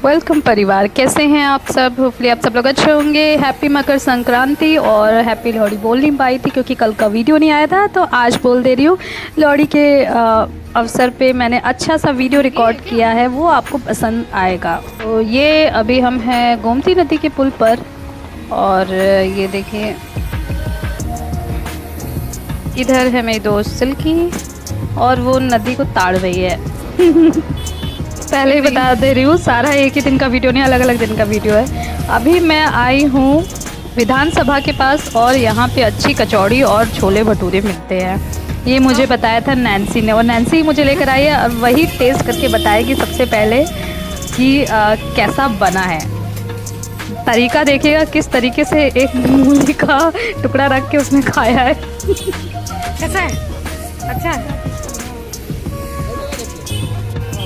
Welcome परिवार, कैसे हैं आप सब। होपफुली आप सब लोग अच्छे होंगे। हैप्पी मकर संक्रांति और हैप्पी लोहड़ी बोल नहीं पाई थी क्योंकि कल का वीडियो नहीं आया था, तो आज बोल दे रही हूँ। लोहड़ी के अवसर पे मैंने अच्छा सा वीडियो रिकॉर्ड किया है, वो आपको पसंद आएगा। तो ये अभी हम हैं गोमती नदी के पुल पर और ये देखिए इधर है मेरी दोस्त सिल्की और वो नदी को ताड़ रही है। पहले ही बता दे रही हूँ, सारा एक ही दिन का वीडियो नहीं, अलग अलग दिन का वीडियो है। अभी मैं आई हूँ विधानसभा के पास और यहाँ पे अच्छी कचौड़ी और छोले भटूरे मिलते हैं। ये मुझे बताया था नैन्सी ने और नैन्सी ही मुझे लेकर आई है और वही टेस्ट करके बताएगी सबसे पहले कि कैसा बना है। तरीका देखिएगा किस तरीके से एक मूली का टुकड़ा रख के उसने खाया है। कैसा है? अच्छा है।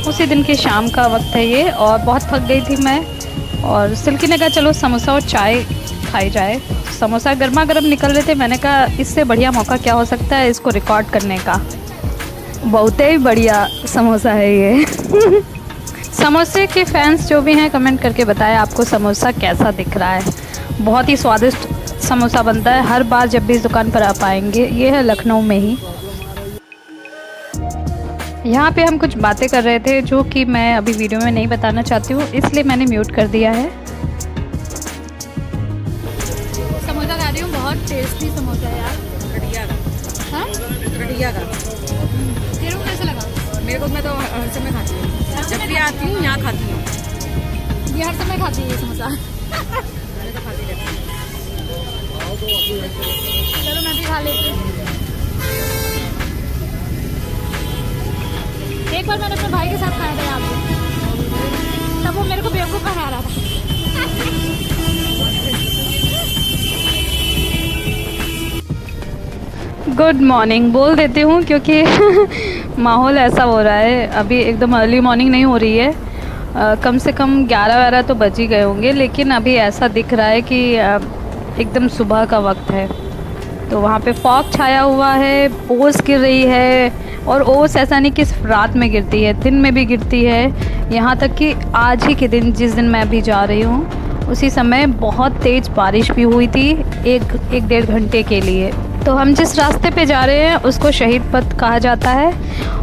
उसी दिन की शाम का वक्त है ये और बहुत थक गई थी मैं और सिल्की ने कहा चलो समोसा और चाय खाई जाए। समोसा गर्मा गर्म निकल रहे थे, मैंने कहा इससे बढ़िया मौका क्या हो सकता है इसको रिकॉर्ड करने का। बहुत ही बढ़िया समोसा है ये। समोसे के फैंस जो भी हैं कमेंट करके बताएं आपको समोसा कैसा दिख रहा है। बहुत ही स्वादिष्ट समोसा बनता है हर बार जब भी इस दुकान पर आप आएंगे। ये है लखनऊ में ही। यहाँ पे हम कुछ बातें कर रहे थे जो कि मैं अभी वीडियो में नहीं बताना चाहती हूँ, इसलिए मैंने म्यूट कर दिया है। समोसा खा रही हूँ, बहुत टेस्टी समोसा है यार। घटिया का। हाँ? घटिया का। तेरे को कैसा लगा? मेरे को, मैं तो हर समय खाती हूँ, जब भी आती हूँ यहाँ खाती हूँ। ये हर समय खाती है ये समोसा। मैंने तो खाती रहती हूँ। चलो मैं भी खा लेती हूँ। एक बार मैंने अपने भाई के साथ खाया था यहाँ पे, तब वो मेरे को बेवकूफ़ बना रहा था। गुड मॉर्निंग बोल देती हूँ क्योंकि माहौल ऐसा हो रहा है। अभी एकदम अर्ली मॉर्निंग नहीं हो रही है, कम से कम 11-12 तो बज ही गए होंगे, लेकिन अभी ऐसा दिख रहा है कि एकदम सुबह का वक्त है। तो वहाँ पे फॉग छाया हुआ है, ओस गिर रही है और ओस ऐसा नहीं कि सिर्फ रात में गिरती है, दिन में भी गिरती है। यहाँ तक कि आज ही के दिन जिस दिन मैं अभी जा रही हूँ उसी समय बहुत तेज़ बारिश भी हुई थी एक डेढ़ घंटे के लिए। तो हम जिस रास्ते पे जा रहे हैं उसको शहीद पथ कहा जाता है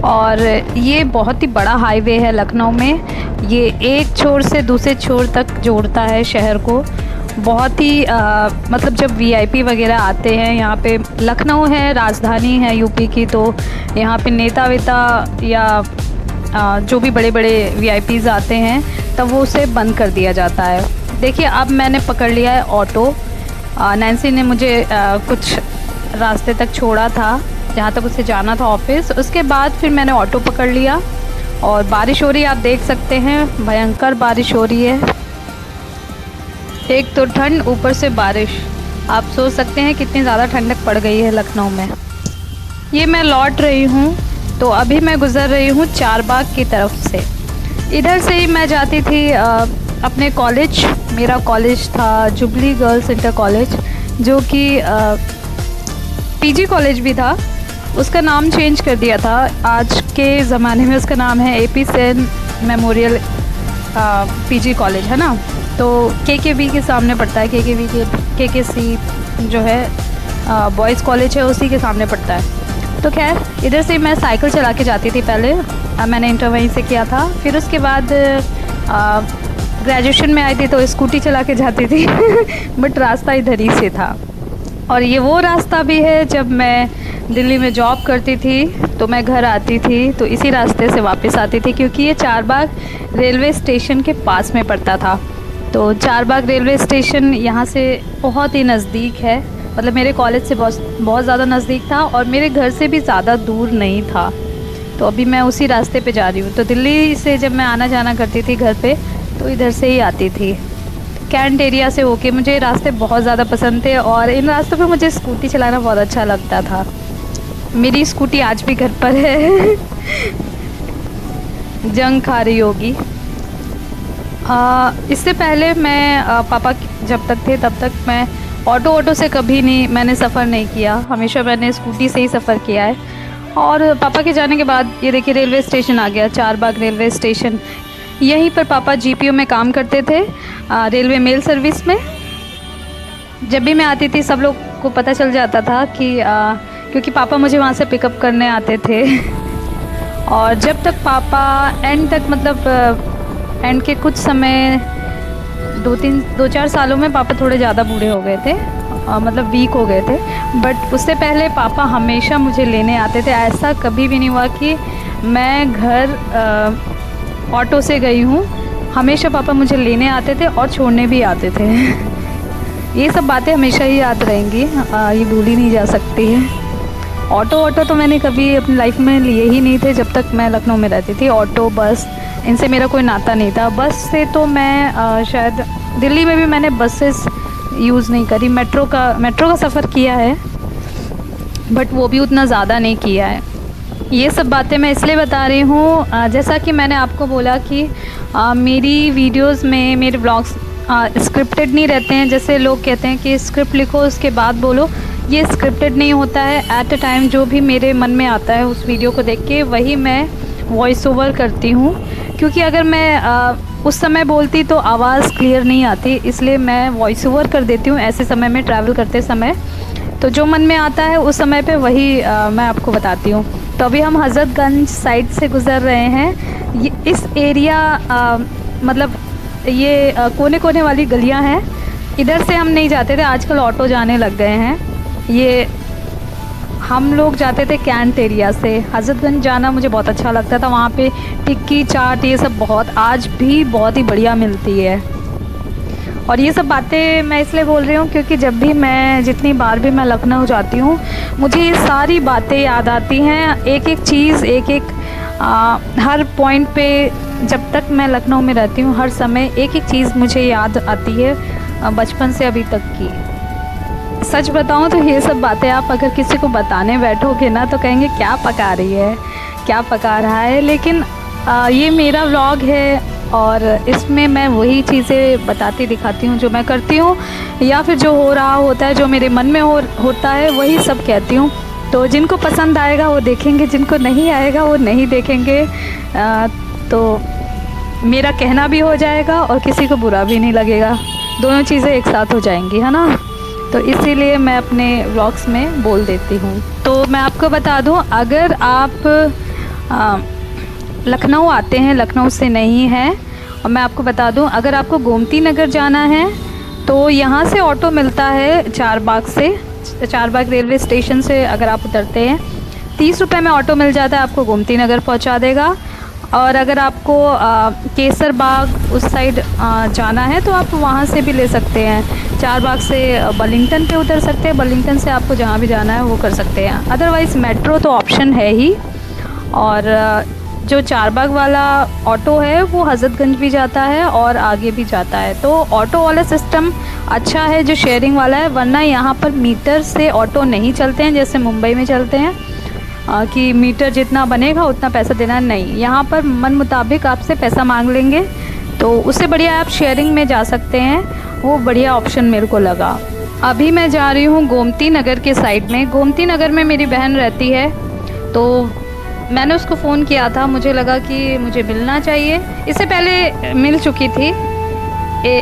और ये बहुत ही बड़ा हाईवे है लखनऊ में। ये एक छोर से दूसरे छोर तक जोड़ता है शहर को। बहुत ही मतलब जब वीआईपी वगैरह आते हैं यहाँ पे, लखनऊ है राजधानी है यूपी की, तो यहाँ पे नेता वेता या जो भी बड़े बड़े वीआईपीज़ आते हैं तब वो उसे बंद कर दिया जाता है। देखिए अब मैंने पकड़ लिया है ऑटो। नैन्सी ने मुझे कुछ रास्ते तक छोड़ा था जहाँ तक उसे जाना था ऑफिस, उसके बाद फिर मैंने ऑटो पकड़ लिया और बारिश हो रही है, आप देख सकते हैं भयंकर बारिश हो रही है। एक तो ठंड ऊपर से बारिश, आप सोच सकते हैं कितनी ज़्यादा ठंडक पड़ गई है लखनऊ में। ये मैं लौट रही हूँ तो अभी मैं गुज़र रही हूँ चारबाग की तरफ से। इधर से ही मैं जाती थी अपने कॉलेज। मेरा कॉलेज था जुबली गर्ल्स इंटर कॉलेज, जो कि पीजी कॉलेज भी था, उसका नाम चेंज कर दिया था। आज के ज़माने में उसका नाम है AP Sen memorial PG college, है ना। तो केकेवी के सामने पड़ता है, केकेसी जो है बॉयज़ कॉलेज है उसी के सामने पड़ता है। तो खैर इधर से मैं साइकिल चला के जाती थी पहले, मैंने इंटर वहीं से किया था। फिर उसके बाद ग्रेजुएशन में आई थी तो स्कूटी चला के जाती थी बट रास्ता इधर ही से था। और ये वो रास्ता भी है जब मैं दिल्ली में जॉब करती थी तो मैं घर आती थी तो इसी रास्ते से वापस आती थी, क्योंकि ये चारबाग रेलवे स्टेशन के पास में पड़ता था। तो चारबाग रेलवे स्टेशन यहाँ से बहुत ही नज़दीक है, मतलब मेरे कॉलेज से बहुत ज़्यादा नज़दीक था और मेरे घर से भी ज़्यादा दूर नहीं था। तो अभी मैं उसी रास्ते पे जा रही हूँ। तो दिल्ली से जब मैं आना जाना करती थी घर पे तो इधर से ही आती थी, कैंट एरिया से होके। मुझे रास्ते बहुत ज़्यादा पसंद थे और इन रास्तों पे मुझे स्कूटी चलाना बहुत अच्छा लगता था। मेरी स्कूटी आज भी घर पर है जंग खा रही होगी। इससे पहले मैं पापा जब तक थे तब तक मैं ऑटो से कभी नहीं मैंने सफ़र नहीं किया, हमेशा मैंने स्कूटी से ही सफ़र किया है। और पापा के जाने के बाद ये देखिए रेलवे स्टेशन आ गया, चारबाग रेलवे स्टेशन। यहीं पर पापा जीपीओ में काम करते थे, रेलवे मेल सर्विस में। जब भी मैं आती थी सब लोग को पता चल जाता था कि क्योंकि पापा मुझे वहाँ से पिकअप करने आते थे। और जब तक पापा एंड तक मतलब एंड के कुछ समय 2-4 सालों में पापा थोड़े ज़्यादा बूढ़े हो गए थे, मतलब वीक हो गए थे। बट उससे पहले पापा हमेशा मुझे लेने आते थे। ऐसा कभी भी नहीं हुआ कि मैं घर ऑटो से गई हूँ, हमेशा पापा मुझे लेने आते थे और छोड़ने भी आते थे। ये सब बातें हमेशा ही याद रहेंगी, ये भूली नहीं जा सकती है। ऑटो तो मैंने कभी अपनी लाइफ में लिए ही नहीं थे जब तक मैं लखनऊ में रहती थी। ऑटो, बस, इनसे मेरा कोई नाता नहीं था। बस से तो मैं शायद दिल्ली में भी मैंने बसेस यूज़ नहीं करी। मेट्रो का सफ़र किया है बट वो भी उतना ज़्यादा नहीं किया है। ये सब बातें मैं इसलिए बता रही हूँ, जैसा कि मैंने आपको बोला कि मेरी वीडियोस में, मेरे ब्लॉग्स स्क्रिप्टेड नहीं रहते हैं। जैसे लोग कहते हैं कि स्क्रिप्ट लिखो उसके बाद बोलो, ये स्क्रिप्टेड नहीं होता है। एट अ टाइम जो भी मेरे मन में आता है उस वीडियो को देख के वही मैं वॉइस ओवर करती हूँ। क्योंकि अगर मैं उस समय बोलती तो आवाज़ क्लियर नहीं आती, इसलिए मैं वॉइस ओवर कर देती हूँ ऐसे समय में, ट्रैवल करते समय। तो जो मन में आता है उस समय पे वही मैं आपको बताती हूँ। तो अभी हम हज़रतगंज साइड से गुज़र रहे हैं। ये इस एरिया मतलब ये कोने कोने वाली गलियाँ हैं। इधर से हम नहीं जाते थे, आजकल ऑटो जाने लग गए हैं। ये हम लोग जाते थे कैंट एरिया से। हज़रतगंज जाना मुझे बहुत अच्छा लगता था। वहाँ पे टिक्की चाट ये सब आज भी बहुत ही बढ़िया मिलती है। और ये सब बातें मैं इसलिए बोल रही हूँ क्योंकि जब भी मैं, जितनी बार भी मैं लखनऊ जाती हूँ, मुझे ये सारी बातें याद आती हैं। एक एक चीज़, हर पॉइंट पे जब तक मैं लखनऊ में रहती हूँ हर समय एक एक चीज़ मुझे याद आती है, बचपन से अभी तक की। सच बताऊँ तो ये सब बातें आप अगर किसी को बताने बैठोगे ना तो कहेंगे क्या पका रही है, क्या पका रहा है। लेकिन ये मेरा व्लॉग है और इसमें मैं वही चीज़ें बताती दिखाती हूँ जो मैं करती हूँ, या फिर जो हो रहा होता है, जो मेरे मन में होता है वही सब कहती हूँ। तो जिनको पसंद आएगा वो देखेंगे, जिनको नहीं आएगा वो नहीं देखेंगे। तो मेरा कहना भी हो जाएगा और किसी को बुरा भी नहीं लगेगा, दोनों चीज़ें एक साथ हो जाएंगी, है ना। तो इसीलिए मैं अपने व्लॉग्स में बोल देती हूँ। तो मैं आपको बता दूँ, अगर आप लखनऊ आते हैं, लखनऊ से नहीं हैं, और मैं आपको बता दूँ अगर आपको गोमती नगर जाना है तो यहाँ से ऑटो मिलता है चारबाग से। चारबाग रेलवे स्टेशन से अगर आप उतरते हैं 30 रुपये में ऑटो मिल जाता है, आपको गोमती नगर पहुँचा देगा। और अगर आपको केसर बाग उस साइड जाना है तो आप वहाँ से भी ले सकते हैं। चारबाग से बर्लिंगटन पे उतर सकते हैं, बर्लिंगटन से आपको जहाँ भी जाना है वो कर सकते हैं। अदरवाइज़ मेट्रो तो ऑप्शन है ही। और जो चारबाग वाला ऑटो है वो हज़रतगंज भी जाता है और आगे भी जाता है। तो ऑटो वाला सिस्टम अच्छा है जो शेयरिंग वाला है, वरना यहाँ पर मीटर से ऑटो नहीं चलते हैं जैसे मुंबई में चलते हैं कि मीटर जितना बनेगा उतना पैसा देना। नहीं, यहाँ पर मन मुताबिक आपसे पैसा मांग लेंगे। तो उससे बढ़िया आप शेयरिंग में जा सकते हैं, वो बढ़िया ऑप्शन मेरे को लगा। अभी मैं जा रही हूँ गोमती नगर के साइड में। गोमती नगर में मेरी बहन रहती है, तो मैंने उसको फ़ोन किया था, मुझे लगा कि मुझे मिलना चाहिए। इससे पहले मिल चुकी थी,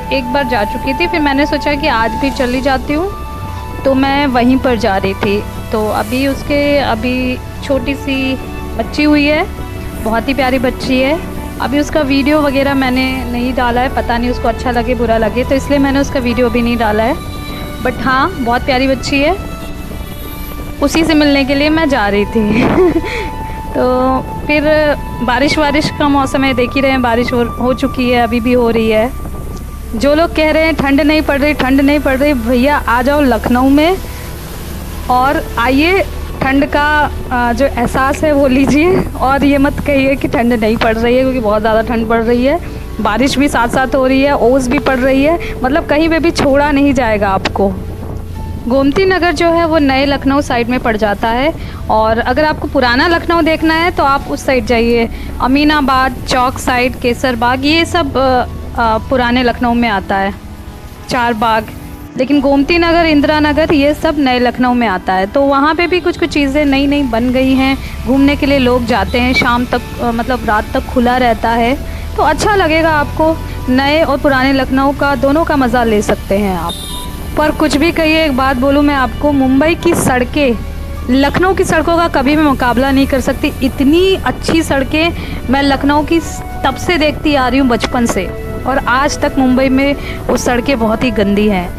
एक बार जा चुकी थी, फिर मैंने सोचा कि आज भी चली जाती हूँ, तो मैं वहीं पर जा रही थी। तो अभी छोटी सी बच्ची हुई है, बहुत ही प्यारी बच्ची है। अभी उसका वीडियो वगैरह मैंने नहीं डाला है, पता नहीं उसको अच्छा लगे बुरा लगे, तो इसलिए मैंने उसका वीडियो भी नहीं डाला है। बट हाँ, बहुत प्यारी बच्ची है, उसी से मिलने के लिए मैं जा रही थी। तो फिर बारिश का मौसम है, देख ही रहे हैं, बारिश हो चुकी है, अभी भी हो रही है। जो लोग कह रहे हैं ठंड नहीं पड़ रही, भैया आ जाओ लखनऊ में और आइए, ठंड का जो एहसास है वो लीजिए। और ये मत कहिए कि ठंड नहीं पड़ रही है, क्योंकि बहुत ज़्यादा ठंड पड़ रही है, बारिश भी साथ साथ हो रही है, ओस भी पड़ रही है, मतलब कहीं पे भी छोड़ा नहीं जाएगा आपको। गोमती नगर जो है वो नए लखनऊ साइड में पड़ जाता है। और अगर आपको पुराना लखनऊ देखना है तो आप उस साइड जाइए, अमीनाबाद चौक साइड, केसर बाग, ये सब पुराने लखनऊ में आता है, चारबाग। लेकिन गोमती नगर, इंदिरा नगर, ये सब नए लखनऊ में आता है। तो वहाँ पे भी कुछ चीज़ें नई बन गई हैं, घूमने के लिए लोग जाते हैं, शाम तक मतलब रात तक खुला रहता है। तो अच्छा लगेगा आपको। नए और पुराने लखनऊ का दोनों का मज़ा ले सकते हैं आप। पर कुछ भी कहिए, एक बात बोलूँ मैं आपको, मुंबई की सड़कें लखनऊ की सड़कों का कभी भी मुकाबला नहीं कर सकती। इतनी अच्छी सड़कें मैं लखनऊ की तब से देखती आ रही हूँ, बचपन से, और आज तक मुंबई में वो सड़कें बहुत ही गंदी हैं।